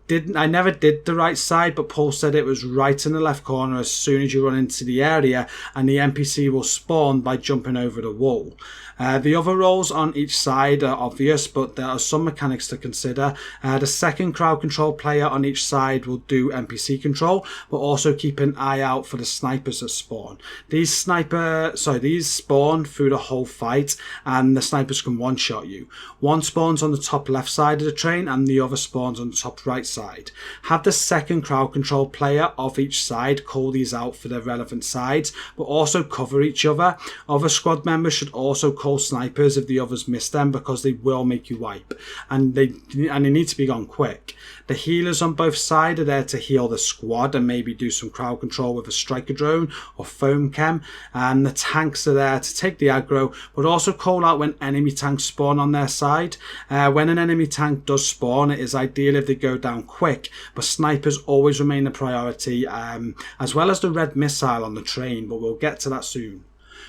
Speaker 1: never did the right side, but Paul said it was right in the left corner as soon as you run into the area, and the NPC will spawn by jumping over the wall. The other roles on each side are obvious, but there are some mechanics to consider. The second crowd control player on each side will do NPC control, but also keep an eye out for the snipers that spawn. These spawn through the whole fight, and the snipers can one-shot you. One spawns on the top left side of the train, and the other spawns on the top right side. Have the second crowd control player of each side call these out for their relevant sides, but also cover each other. Other squad members should also call snipers if the others miss them, because they will make you wipe, and they need to be gone quick. The healers on both sides are there to heal the squad and maybe do some crowd control with a striker drone or foam chem, and the tanks are there to take the aggro, but also call out when enemy tanks spawn on their side. When an enemy tank does spawn, it is ideal if they go down quick, but snipers always remain a priority, as well as the red missile on the train, but we'll get to that soon.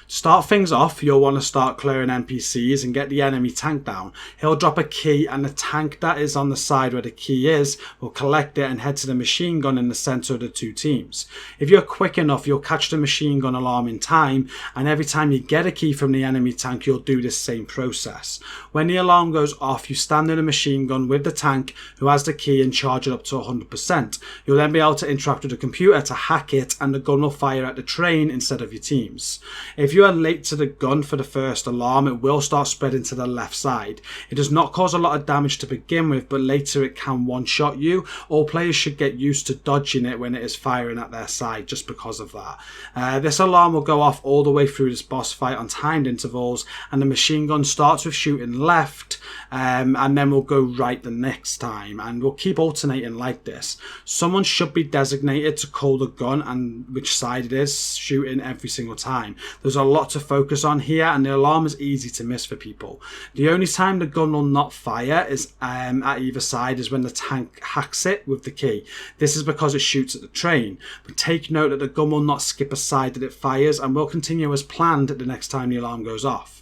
Speaker 1: To start things off, you'll want to start clearing NPCs and get the enemy tank down. He'll drop a key, and the tank that is on the side where the key is will collect it and head to the machine gun in the centre of the 2 teams. If you're quick enough, you'll catch the machine gun alarm in time, and every time you get a key from the enemy tank, you'll do this same process. When the alarm goes off, you stand in a machine gun with the tank who has the key and charge it up to 100%. You'll then be able to interact with the computer to hack it, and the gun will fire at the train instead of your teams. If you are late to the gun for the first alarm, it will start spreading to the left side. It does not cause a lot of damage to begin with, but later it can one-shot you. All players should get used to dodging it when it is firing at their side, just because of that. This alarm will go off all the way through this boss fight on timed intervals, and the machine gun starts with shooting left, and then will go right the next time, and we'll keep alternating like this. Someone should be designated to call the gun and which side it is shooting every single time. There's There's a lot to focus on here, and the alarm is easy to miss for people. The only time the gun will not fire is at either side is when the tank hacks it with the key. This is because it shoots at the train, but take note that the gun will not skip a side that it fires and will continue as planned the next time the alarm goes off.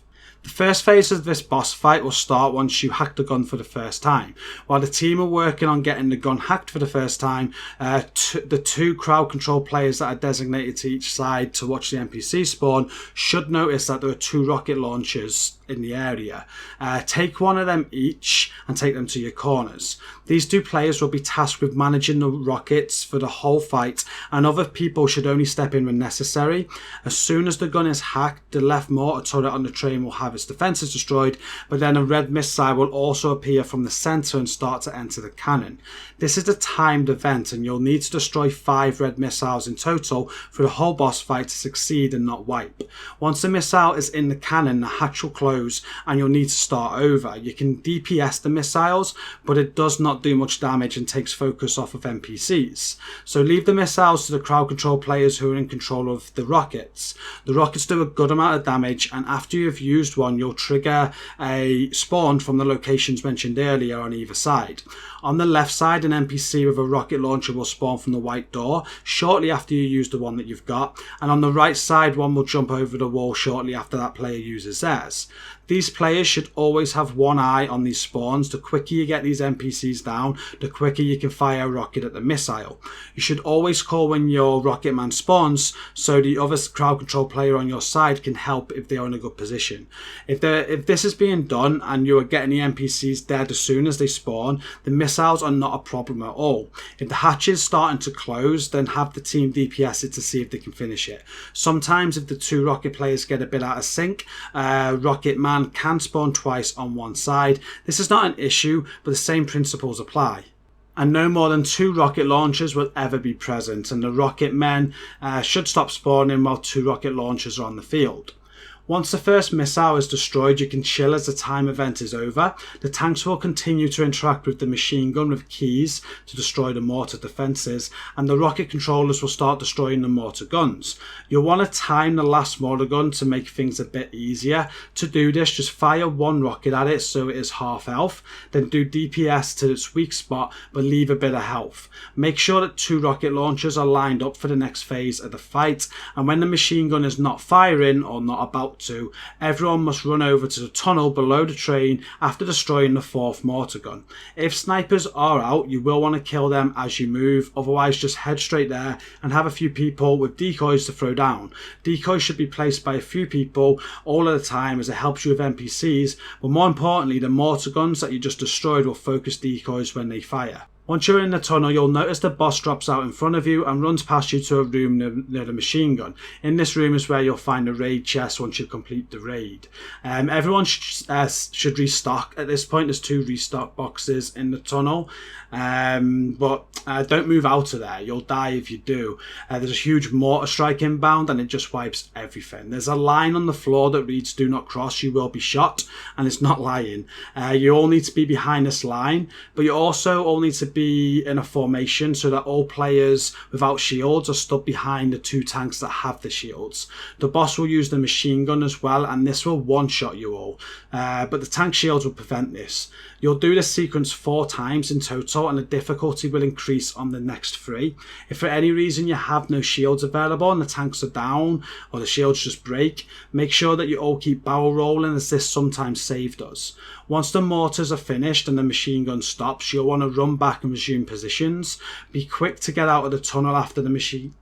Speaker 1: The first phase of this boss fight will start once you hack the gun for the first time. While the team are working on getting the gun hacked for the first time, the two crowd control players that are designated to each side to watch the NPC spawn should notice that there are 2 rocket launchers in the area. Take one of them each and take them to your corners. These 2 players will be tasked with managing the rockets for the whole fight, and other people should only step in when necessary. As soon as the gun is hacked, the left mortar turret on the train will have its defences destroyed, but then a red missile will also appear from the centre and start to enter the cannon. This is a timed event, and you'll need to destroy 5 red missiles in total for the whole boss fight to succeed and not wipe. Once the missile is in the cannon, the hatch will close and you'll need to start over. You can DPS the missiles, but it does not do much damage and takes focus off of NPCs. So leave the missiles to the crowd control players who are in control of the rockets. The rockets do a good amount of damage, and after you've used one, you'll trigger a spawn from the locations mentioned earlier on either side. On the left side, an NPC with a rocket launcher will spawn from the white door shortly after you use the one that you've got, and on the right side, one will jump over the wall shortly after that player uses theirs. These players should always have one eye on these spawns. The quicker you get these NPCs down, the quicker you can fire a rocket at the missile. You should always call when your rocket man spawns so the other crowd control player on your side can help if they are in a good position. If this is being done and you are getting the NPCs dead as soon as they spawn, the missiles are not a problem at all. If the hatch is starting to close, then have the team DPS it to see if they can finish it. Sometimes if the 2 rocket players get a bit out of sync, rocket man can spawn twice on one side. This is not an issue, but the same principles apply. And no more than 2 rocket launchers will ever be present, and the rocket men should stop spawning while 2 rocket launchers are on the field. Once the first missile is destroyed, you can chill as the time event is over. The tanks will continue to interact with the machine gun with keys to destroy the mortar defences, and the rocket controllers will start destroying the mortar guns. You'll want to time the last mortar gun to make things a bit easier. To do this, just fire 1 rocket at it so it is half health, then do DPS to its weak spot but leave a bit of health. Make sure that 2 rocket launchers are lined up for the next phase of the fight, and when the machine gun is not firing or not about to, everyone must run over to the tunnel below the train after destroying the 4th mortar gun. If snipers are out, you will want to kill them as you move, otherwise just head straight there and have a few people with decoys to throw down. Decoys should be placed by a few people all at a time as it helps you with NPCs, but more importantly, the mortar guns that you just destroyed will focus decoys when they fire. Once you're in the tunnel, you'll notice the boss drops out in front of you and runs past you to a room near the machine gun. In this room is where you'll find the raid chest once you complete the raid. Everyone should restock at this point. There's 2 restock boxes in the tunnel, but don't move out of there. You'll die if you do. There's a huge mortar strike inbound and it just wipes everything. There's a line on the floor that reads "Do not cross, you will be shot," and it's not lying. You all need to be behind this line, but you also all need to be in a formation so that all players without shields are stood behind the 2 tanks that have the shields. The boss will use the machine gun as well, and this will one-shot you all, but the tank shields will prevent this. You'll do this sequence 4 times in total, and the difficulty will increase on the next 3. If for any reason you have no shields available and the tanks are down or the shields just break, make sure that you all keep barrel rolling, as this sometimes saved us. Once the mortars are finished and the machine gun stops, you'll want to run back and resume positions. Be quick to get out of the tunnel after the machine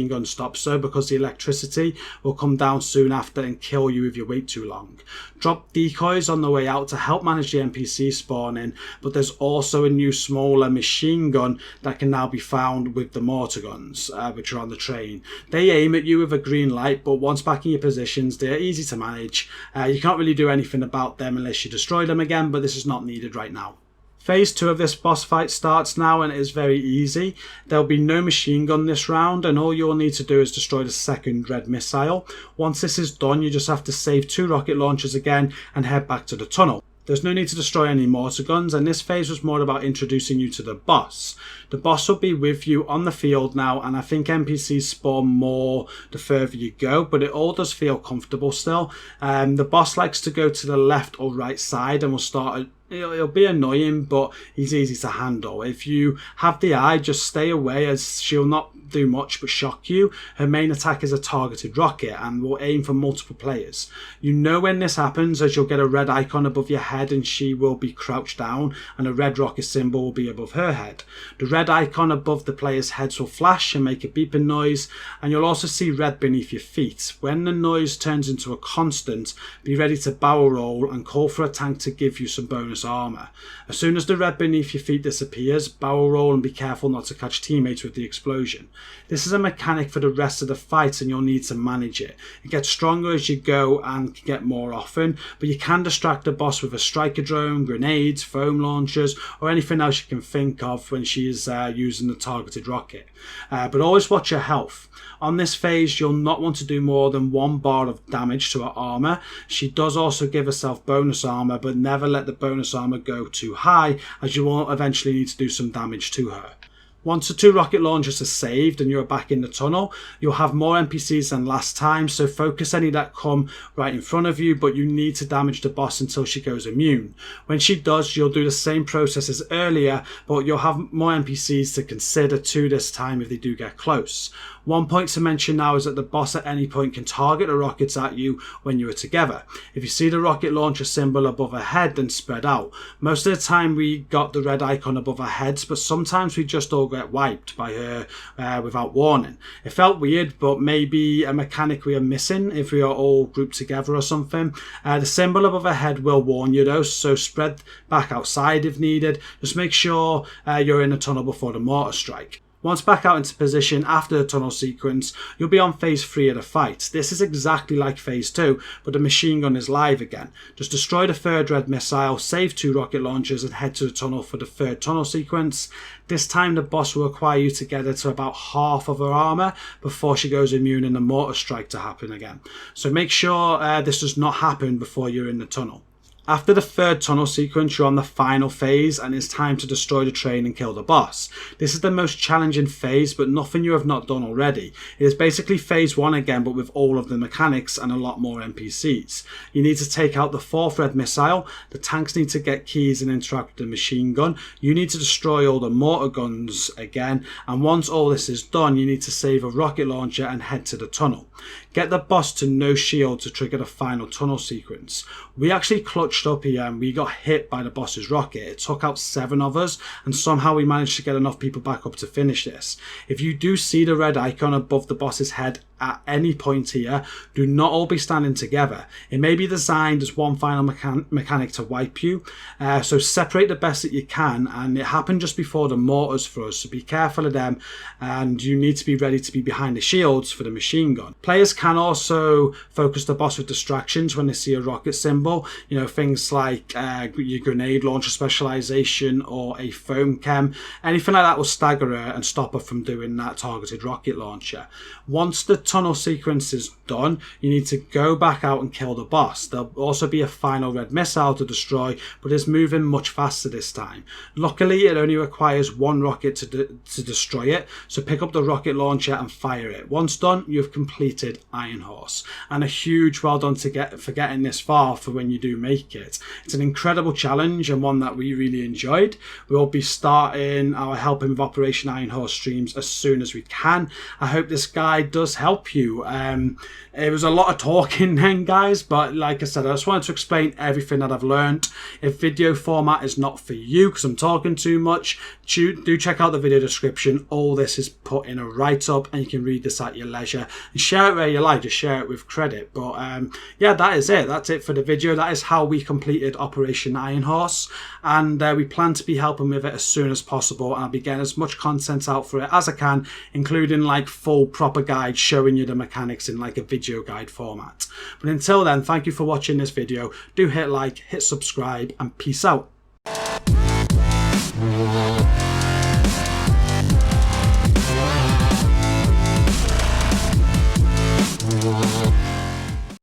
Speaker 1: gun stops though, because the electricity will come down soon after and kill you if you wait too long. Drop decoys on the way out to help manage the NPC spawning, but there's also a new smaller machine gun that can now be found with the mortar guns, which are on the train. They aim at you with a green light, but once back in your positions, they're easy to manage. You can't really do anything about them unless you destroy them again, but this is not needed right now. Phase 2 of this boss fight starts now, and it is very easy. There'll be no machine gun this round, and all you'll need to do is destroy the 2nd red missile. Once this is done, you just have to save 2 rocket launchers again and head back to the tunnel. There's no need to destroy any mortar guns, and this phase was more about introducing you to the boss. The boss will be with you on the field now, and I think NPCs spawn more the further you go, but it all does feel comfortable still. The boss likes to go to the left or right side and will start it'll be annoying, but he's easy to handle. If you have the eye, just stay away, as she'll not do much but shock you. Her main attack is a targeted rocket and will aim for multiple players. You know when this happens, as you'll get a red icon above your head and she will be crouched down, and a red rocket symbol will be above her head. The red icon above the players' heads will flash and make a beeping noise, and you'll also see red beneath your feet. When the noise turns into a constant, be ready to barrel roll and call for a tank to give you some bonus armor. As soon as the red beneath your feet disappears, barrel roll and be careful not to catch teammates with the explosion. This is a mechanic for the rest of the fight, and you'll need to manage it. It gets stronger as you go and can get more often, but you can distract the boss with a striker drone, grenades, foam launchers, or anything else you can think of when she is using the targeted rocket. But always watch your health. On this phase, you'll not want to do more than 1 bar of damage to her armor. She does also give herself bonus armor, but never let the bonus armor go too high, as you will eventually need to do some damage to her. Once the 2 rocket launchers are saved and you're back in the tunnel, you'll have more NPCs than last time, so focus any that come right in front of you, but you need to damage the boss until she goes immune. When she does, you'll do the same process as earlier, but you'll have more NPCs to consider too this time if they do get close. One point to mention now is that the boss at any point can target the rockets at you when you are together. If you see the rocket launcher symbol above her head, then spread out. Most of the time we got the red icon above our heads, but sometimes we just all get wiped by her without warning. It felt weird, but maybe a mechanic we are missing if we are all grouped together or something. The symbol above her head will warn you though, so spread back outside if needed. Just make sure you're in the tunnel before the mortar strike. Once back out into position after the tunnel sequence, you'll be on phase 3 of the fight. This is exactly like phase 2, but the machine gun is live again. Just destroy the 3rd red missile, save 2 rocket launchers and head to the tunnel for the 3rd tunnel sequence. This time the boss will require you to get her to about half of her armor before she goes immune and the mortar strike to happen again. So make sure this does not happen before you're in the tunnel. After the 3rd tunnel sequence, you're on the final phase and it's time to destroy the train and kill the boss. This is the most challenging phase, but nothing you have not done already. It is basically phase 1 again, but with all of the mechanics and a lot more NPCs. You need to take out the 4th red missile, the tanks need to get keys and interact with the machine gun, you need to destroy all the mortar guns again, and once all this is done, you need to save a rocket launcher and head to the tunnel. Get the boss to no shield to trigger the final tunnel sequence. We actually clutched up here and we got hit by the boss's rocket. It took out 7 of us and somehow we managed to get enough people back up to finish this. If you do see the red icon above the boss's head at any point here, do not all be standing together. It may be designed as one final mechanic to wipe you, so separate the best that you can, and it happened just before the mortars for us, so be careful of them, and you need to be ready to be behind the shields for the machine gun. Players can also focus the boss with distractions when they see a rocket symbol, you know, things like your grenade launcher specialization or a foam chem. Anything like that will stagger her and stop her from doing that targeted rocket launcher. Once the tunnel sequence is done, you need to go back out and kill the boss. There'll also be a final red missile to destroy, but it's moving much faster this time. Luckily, it only requires 1 rocket to destroy it, so pick up the rocket launcher and fire it. Once done, you've completed Iron Horse, and a huge well done for getting this far for when you do make it. It's an incredible challenge and one that we really enjoyed. We'll be starting our Helping with Operation Iron Horse streams as soon as we can. I hope this guide does help you. It was a lot of talking then, guys, but like I said, I just wanted to explain everything that I've learned. If video format is not for you because I'm talking too much, do check out the video description. All this is put in a write-up and you can read this at your leisure and share it where you like. Just share it with credit. But yeah, that is it. That's it for the video. That is how we completed Operation Iron Horse, and we plan to be helping with it as soon as possible, and I'll be getting as much content out for it as I can, including like full proper guides showing you the mechanics in like a video guide format. But until then, thank you for watching this video. Do hit like, hit subscribe, and peace out.